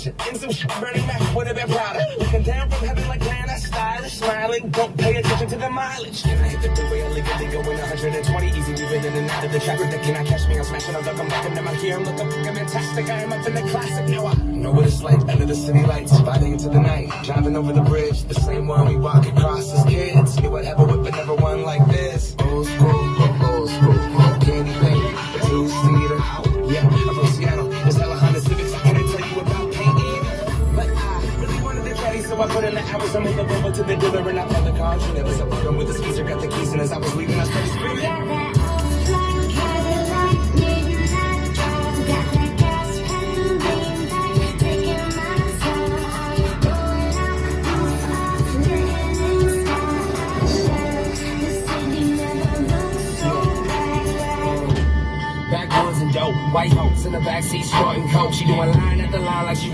version. In some shit, burning back would have been prouder. Looking down from heaven like man, that's stylish. Smiling, don't pay attention to the mileage. Can I hit the freeway illegally going 120? Easy, we in and out of the traffic. They cannot catch me, I'm smashing up, I'm back into my gear. I'm looking fucking fantastic, I am up in the classic. Now I know what it's like under the city lights, fighting into the night. Driving over the bridge, the same one we walk across as kids. Knew I'd have a whip, but never one like this. Old school, candy paint, two-seater. Yeah, I'm from Seattle, there's hella Honda Civics. I couldn't tell you about paint either. But I really wanted the caddy, so I put in the hours. I moved up over to the dealer and I found the car. She never said welcome with the skeezer, got the keys, and as I was leaving, I started screaming. Backwoods and dope, white hoes in the backseat, short and coat. She doing line at the line like she